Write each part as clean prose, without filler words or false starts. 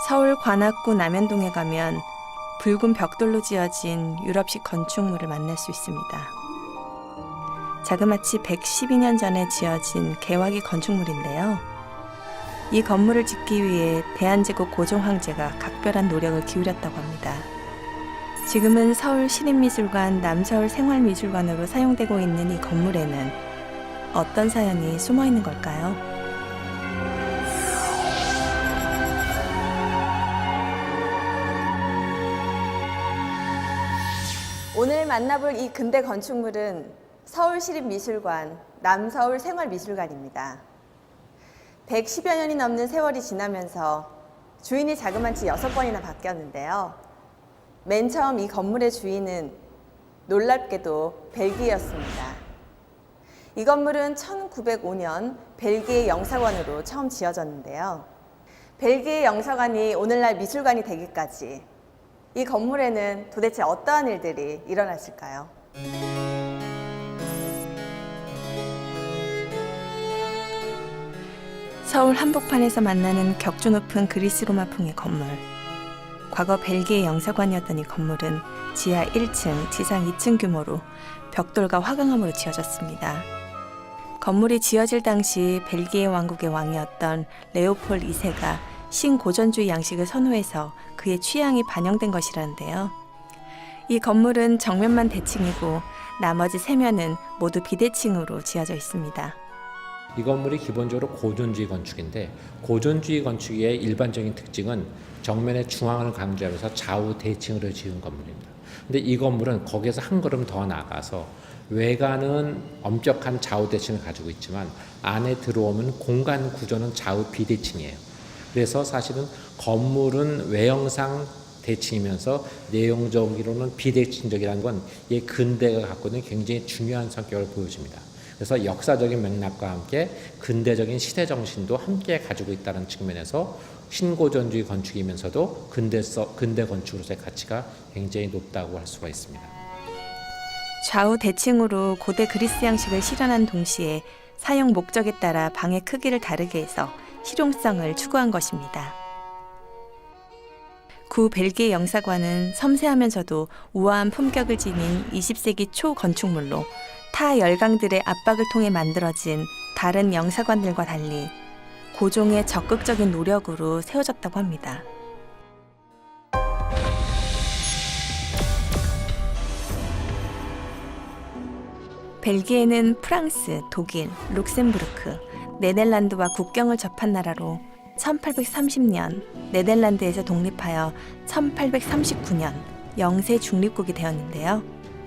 서울 관악구 남현동에 가면 붉은 벽돌로 지어진 유럽식 건축물을 만날 수 있습니다. 자그마치 112년 전에 지어진 개화기 건축물인데요. 이 건물을 짓기 위해 대한제국 고종 황제가 각별한 노력을 기울였다고 합니다. 지금은 서울시립미술관 남서울생활미술관으로 사용되고 있는 이 건물에는 어떤 사연이 숨어 있는 걸까요? 오늘 만나볼 이 근대 건축물은 서울시립미술관 남서울생활미술관입니다. 110여 년이 넘는 세월이 지나면서 주인이 자그마치 6번이나 바뀌었는데요. 맨 처음 이 건물의 주인은 놀랍게도 벨기에였습니다. 이 건물은 1905년 벨기에 영사관으로 처음 지어졌는데요. 벨기에 영사관이 오늘날 미술관이 되기까지 이 건물에는 도대체 어떠한 일들이 일어났을까요? 서울 한복판에서 만나는 격조 높은 그리스 로마풍의 건물. 과거 벨기에 영사관이었던 이 건물은 지하 1층, 지상 2층 규모로 벽돌과 화강암으로 지어졌습니다. 건물이 지어질 당시 벨기에 왕국의 왕이었던 레오폴 2세가 신고전주의 양식을 선호해서 그의 취향이 반영된 것이라는데요. 이 건물은 정면만 대칭이고 나머지 3면은 모두 비대칭으로 지어져 있습니다. 이 건물이 기본적으로 고전주의 건축인데, 고전주의 건축의 일반적인 특징은 정면의 중앙을 강조하면서 좌우 대칭으로 지은 건물입니다. 근데 이 건물은 거기에서 한 걸음 더 나아가서 외관은 엄격한 좌우 대칭을 가지고 있지만 안에 들어오면 공간 구조는 좌우 비대칭이에요. 그래서 사실은 건물은 외형상 대칭이면서 내용적으로는 비대칭적이라는 건 이 근대가 갖고 있는 굉장히 중요한 성격을 보여줍니다. 그래서 역사적인 맥락과 함께 근대적인 시대 정신도 함께 가지고 있다는 측면에서 신고전주의 건축이면서도 근대 건축으로서의 가치가 굉장히 높다고 할 수가 있습니다. 좌우 대칭으로 고대 그리스 양식을 실현한 동시에 사용 목적에 따라 방의 크기를 다르게 해서 실용성을 추구한 것입니다. 구 벨기에 영사관은 섬세하면서도 우아한 품격을 지닌 20세기 초 건축물로 타 열강들의 압박을 통해 만들어진 다른 영사관들과 달리 고종의 적극적인 노력으로 세워졌다고 합니다. 벨기에는 프랑스, 독일, 룩셈부르크, 네덜란드와 국경을 접한 나라로 1830년 네덜란드에서 독립하여 1839년 영세 중립국이 되었는데요.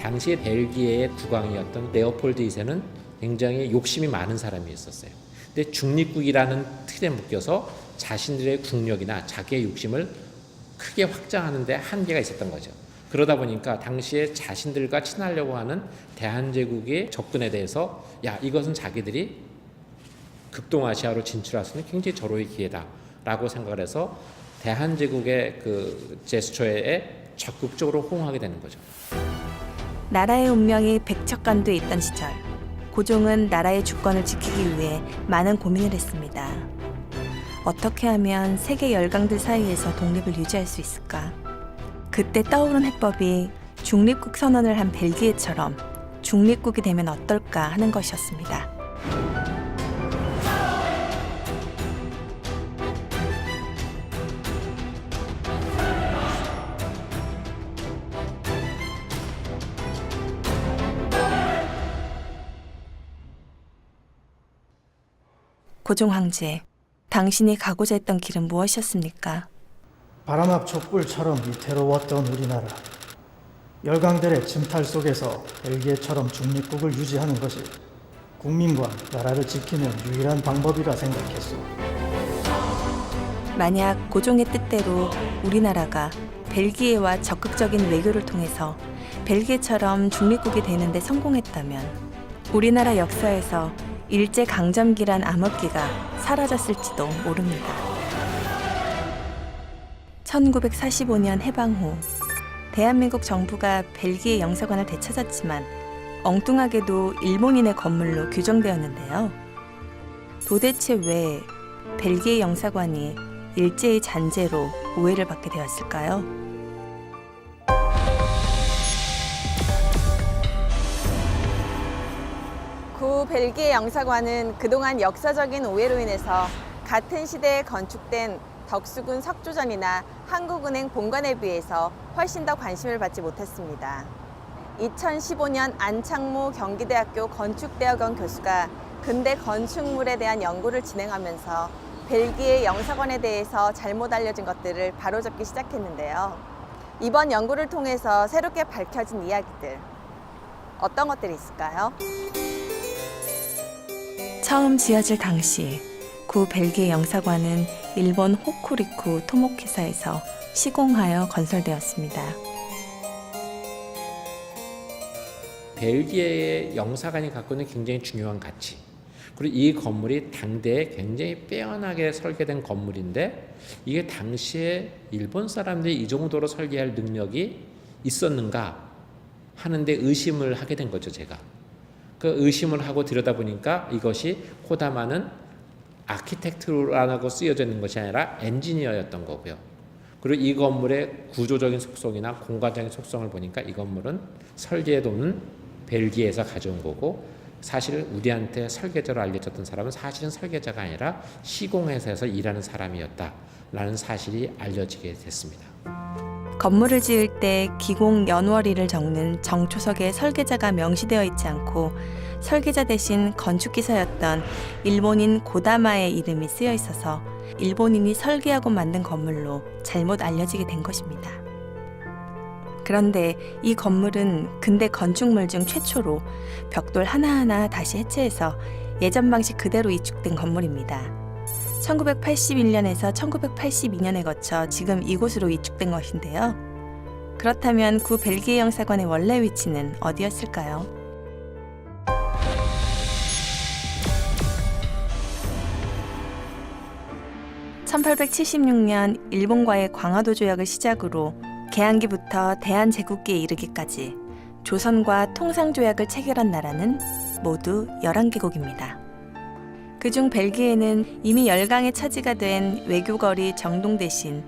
당시 벨기에의 국왕이었던 레오폴드 2세는 굉장히 욕심이 많은 사람이었어요. 근데 중립국이라는 틀에 묶여서 자신들의 국력이나 자기의 욕심을 크게 확장하는 데 한계가 있었던 거죠. 그러다 보니까 당시에 자신들과 친하려고 하는 대한제국의 접근에 대해서 이것은 자기들이 극동아시아로 진출할 수 있는 굉장히 절호의 기회다라고 생각을 해서 대한제국의 그 제스처에 적극적으로 호응하게 되는 거죠. 나라의 운명이 백척간도에 있던 시절, 고종은 나라의 주권을 지키기 위해 많은 고민을 했습니다. 어떻게 하면 세계 열강들 사이에서 독립을 유지할 수 있을까? 그때 떠오른 해법이 중립국 선언을 한 벨기에처럼 중립국이 되면 어떨까 하는 것이었습니다. 고종 황제, 당신이 가고자 했던 길은 무엇이었습니까? 바람 앞 촛불처럼 위태로웠던 우리나라. 열강들의 침탈 속에서 벨기에처럼 중립국을 유지하는 것이 국민과 나라를 지키는 유일한 방법이라 생각했소. 만약 고종의 뜻대로 우리나라가 벨기에와 적극적인 외교를 통해서 벨기에처럼 중립국이 되는 데 성공했다면 우리나라 역사에서 일제강점기란 암흑기가 사라졌을지도 모릅니다. 1945년 해방 후 대한민국 정부가 벨기에 영사관을 되찾았지만 엉뚱하게도 일본인의 건물로 규정되었는데요. 도대체 왜 벨기에 영사관이 일제의 잔재로 오해를 받게 되었을까요? 구 벨기에 영사관은 그동안 역사적인 오해로 인해서 같은 시대에 건축된 덕수궁 석조전이나 한국은행 본관에 비해서 훨씬 더 관심을 받지 못했습니다. 2015년 안창모 경기대학교 건축대학원 교수가 근대 건축물에 대한 연구를 진행하면서 벨기에 영사관에 대해서 잘못 알려진 것들을 바로잡기 시작했는데요. 이번 연구를 통해서 새롭게 밝혀진 이야기들, 어떤 것들이 있을까요? 처음 지어질 당시 구 벨기에 영사관은 일본 호쿠리쿠 토모키사에서 시공하여 건설되었습니다. 벨기에의 영사관이 갖고 있는 굉장히 중요한 가치, 그리고 이 건물이 당대에 굉장히 빼어나게 설계된 건물인데 이게 당시에 일본 사람들이 이 정도로 설계할 능력이 있었는가 하는데 의심을 하게 된 거죠. 제가 그 의심을 하고 들여다보니까 이것이 코다마는 아키텍트라고 쓰여져 있는 것이 아니라 엔지니어였던 거고요. 그리고 이 건물의 구조적인 속성이나 공간적인 속성을 보니까 이 건물은 설계도는 벨기에에서 가져온 거고, 사실 우리한테 설계자로 알려졌던 사람은 사실은 설계자가 아니라 시공회사에서 일하는 사람이었다라는 사실이 알려지게 됐습니다. 건물을 지을 때 기공 연월일을 적는 정초석에 설계자가 명시되어 있지 않고 설계자 대신 건축기사였던 일본인 고다마의 이름이 쓰여 있어서 일본인이 설계하고 만든 건물로 잘못 알려지게 된 것입니다. 그런데 이 건물은 근대 건축물 중 최초로 벽돌 하나하나 다시 해체해서 예전 방식 그대로 이축된 건물입니다. 1981년에서 1982년에 거쳐 지금 이곳으로 이축된 것인데요. 그렇다면 구 벨기에 영사관의 원래 위치는 어디였을까요? (1876년) 일본과의 광화도 조약을 시작으로 개항기부터 대한제국기에 이르기까지 조선과 통상조약을 체결한 나라는 모두 11개국입니다. 그중 벨기에는 이미 열강의 차지가 된 외교거리 정동 대신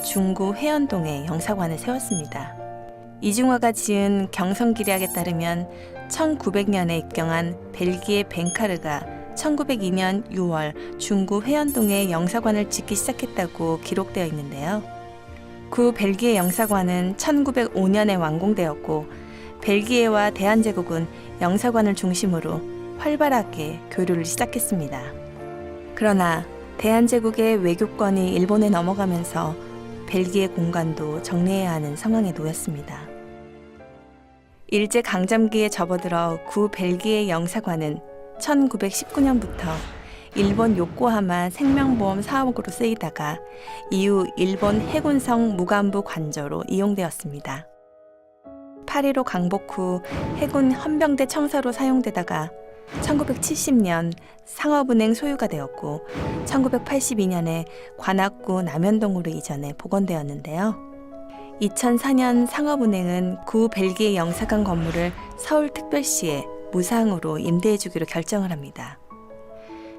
중구 회원동에 영사관을 세웠습니다. 이중화가 지은 경성기략에 따르면 1900년에 입경한 벨기에 벤카르가 1902년 6월 중구 회원동에 영사관을 짓기 시작했다고 기록되어 있는데요. 구 벨기에 영사관은 1905년에 완공되었고 벨기에와 대한제국은 영사관을 중심으로 활발하게 교류를 시작했습니다. 그러나 대한제국의 외교권이 일본에 넘어가면서 벨기에 공간도 정리해야 하는 상황에 놓였습니다. 일제강점기에 접어들어 구 벨기에 영사관은 1919년부터 일본 요코하마 생명보험 사업으로 쓰이다가 이후 일본 해군성 무간부 관저로 이용되었습니다. 8.15 강복 후 해군 헌병대 청사로 사용되다가 1970년 상업은행 소유가 되었고 1982년에 관악구 남현동으로 이전해 복원되었는데요. 2004년 상업은행은 구 벨기에 영사관 건물을 서울특별시에 무상으로 임대해주기로 결정을 합니다.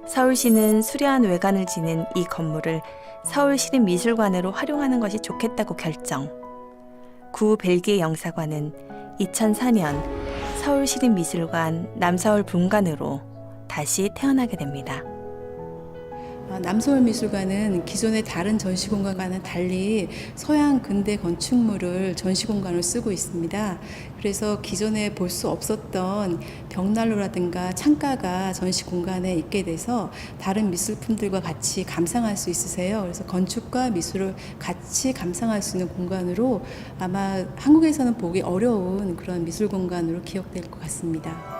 서울시는 수려한 외관을 지닌 이 건물을 서울시립미술관으로 활용하는 것이 좋겠다고 결정. 구 벨기에 영사관은 2004년 서울시립미술관 남서울 분관으로 다시 태어나게 됩니다. 남서울미술관은 기존의 다른 전시공간과는 달리 서양 근대 건축물을 전시공간으로 쓰고 있습니다. 그래서 기존에 볼 수 없었던 벽난로라든가 창가가 전시공간에 있게 돼서 다른 미술품들과 같이 감상할 수 있으세요. 그래서 건축과 미술을 같이 감상할 수 있는 공간으로 아마 한국에서는 보기 어려운 그런 미술공간으로 기억될 것 같습니다.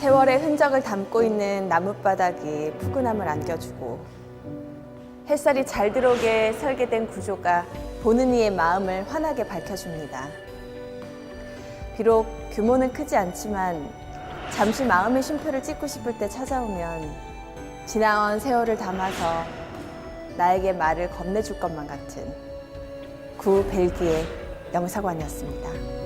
세월의 흔적을 담고 있는 나뭇바닥이 푸근함을 안겨주고 햇살이 잘 들어오게 설계된 구조가 보는 이의 마음을 환하게 밝혀줍니다. 비록 규모는 크지 않지만 잠시 마음의 쉼표를 찍고 싶을 때 찾아오면 지나온 세월을 담아서 나에게 말을 건네줄 것만 같은 구 벨기에 영사관이었습니다.